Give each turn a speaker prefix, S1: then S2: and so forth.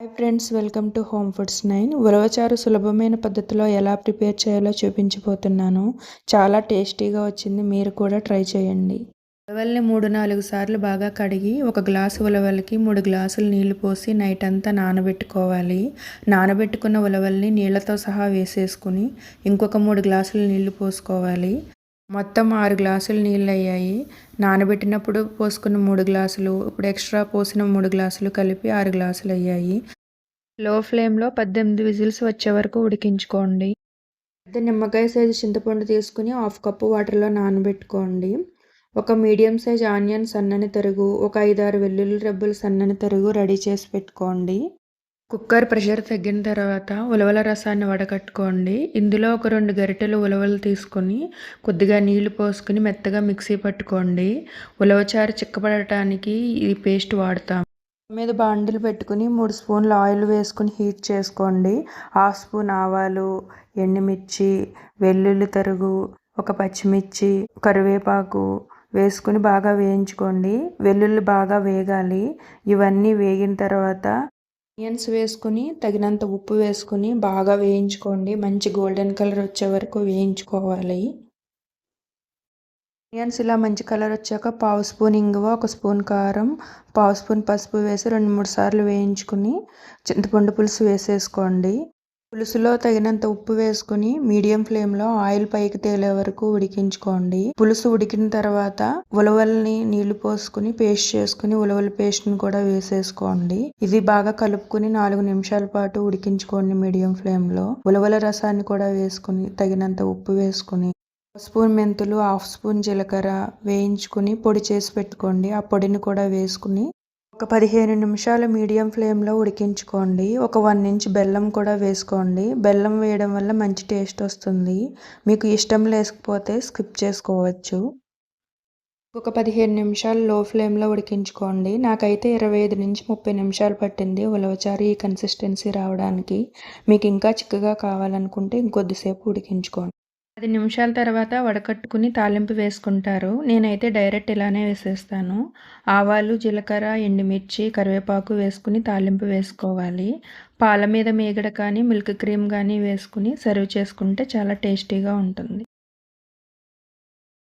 S1: Hi friends, welcome to home foods 9. ఉలవచారు సులభమైన పద్ధతిలో ఎలా ప్రిపేర్ చేయాలో చూపించబోతున్నాను. చాలా టేస్టీగా వచ్చింది. మీరు కూడా ట్రై చేయండి. ఉలవల్ని 3-4 సార్లు బాగా కడిగి ఒక గ్లాసు ఉలవలకి 3 గ్లాసులు నీళ్లు పోసి నైట్ అంతా నానబెట్టుకోవాలి. నానబెట్టుకున్న ఉలవల్ని నీళ్లతో సహా వేసేసుకుని ఇంకొక 3 గ్లాసులు నీళ్లు పోసుకోవాలి. మొత్తం 6 గ్లాసులు నీళ్ళు అయ్యాయి. నానబెట్టినప్పుడు పోసుకున్న 3 గ్లాసులు, ఇప్పుడు ఎక్స్ట్రా పోసిన 3 గ్లాసులు కలిపి 6 గ్లాసులు అయ్యాయి. లో ఫ్లేమ్లో 18 విజిల్స్ వచ్చే వరకు ఉడికించుకోండి. పెద్ద నిమ్మకాయ సైజు చింతపండు తీసుకుని 1/2 కప్పు వాటర్లో నానబెట్టుకోండి. ఒక మీడియం సైజ్ ఆనియన్ సన్నని తరుగు, ఒక 5-6 వెల్లుల్లి రెబ్బలు సన్నని తరుగు రెడీ చేసి పెట్టుకోండి. కుక్కర్ ప్రెషర్ తగ్గిన తర్వాత ఉలవల రసాన్ని వడకట్టుకోండి. ఇందులో ఒక 2 గరిటెలు ఉలవలు తీసుకొని కొద్దిగా నీళ్లు పోసుకుని మెత్తగా మిక్సీ పట్టుకోండి. ఉలవచారు చిక్కబడటానికి ఈ పేస్ట్ వాడతాం. మీద బాండిల్ పెట్టుకుని 3 స్పూన్ల ఆయిల్ వేసుకుని హీట్ చేసుకోండి. 1/2 స్పూన్ ఆవాలు, ఎండుమిర్చి, వెల్లుల్లి తరుగు, ఒక పచ్చిమిర్చి, కరివేపాకు వేసుకుని బాగా వేయించుకోండి. వెల్లుల్లి బాగా వేగాలి. ఇవన్నీ వేగిన తర్వాత ఆనియన్స్ వేసుకుని తగినంత ఉప్పు వేసుకుని బాగా వేయించుకోండి. మంచి గోల్డెన్ కలర్ వచ్చే వరకు వేయించుకోవాలి. ఆనియన్స్ ఇలా మంచి కలర్ వచ్చాక 1/2 స్పూన్ ఇంగువ, 1 స్పూన్ కారం, 1/2 స్పూన్ పసుపు వేసి 2-3 సార్లు వేయించుకుని చింతపండు పులుసు వేసేసుకోండి. పులుసులో తగినంత ఉప్పు వేసుకుని మీడియం ఫ్లేమ్లో ఆయిల్ పైకి తేలే వరకు ఉడికించుకోండి. పులుసు ఉడికిన తర్వాత ఉలవల్ని నీళ్లు పోసుకుని పేస్ట్ చేసుకుని ఉలవల పేస్ట్ని కూడా వేసేసుకోండి. ఇది బాగా కలుపుకుని 4 నిమిషాల పాటు ఉడికించుకోండి మీడియం ఫ్లేమ్లో. ఉలవల రసాన్ని కూడా వేసుకుని తగినంత ఉప్పు వేసుకుని 1 స్పూన్ మెంతులు, 1/2 స్పూన్ జీలకర్ర వేయించుకుని పొడి చేసి పెట్టుకోండి. ఆ పొడిని కూడా వేసుకుని ఒక 15 నిమిషాలు మీడియం ఫ్లేమ్లో ఉడికించుకోండి. ఒక 1 ఇంచ్ బెల్లం కూడా వేసుకోండి. బెల్లం వేయడం వల్ల మంచి టేస్ట్ వస్తుంది. మీకు ఇష్టం లేకపోతే స్కిప్ చేసుకోవచ్చు. ఒక 15 నిమిషాలు లో ఫ్లేమ్లో ఉడికించుకోండి. నాకైతే 25-30 నిమిషాలు పట్టింది ఉలవచారు ఈ కన్సిస్టెన్సీ రావడానికి. మీకు ఇంకా చిక్కగా కావాలనుకుంటే ఇంకొద్దిసేపు ఉడికించుకోండి. 10 నిమిషాల తర్వాత వడకట్టుకుని తాలింపు వేసుకుంటారు. నేనైతే డైరెక్ట్ ఇలానే వేసేస్తాను. ఆవాలు, జీలకర్ర, ఎండుమిర్చి, కరివేపాకు వేసుకుని తాలింపు వేసుకోవాలి. పాల మీద మీగడ కానీ మిల్క్ క్రీమ్ కానీ వేసుకుని సర్వ్ చేసుకుంటే చాలా టేస్టీగా ఉంటుంది.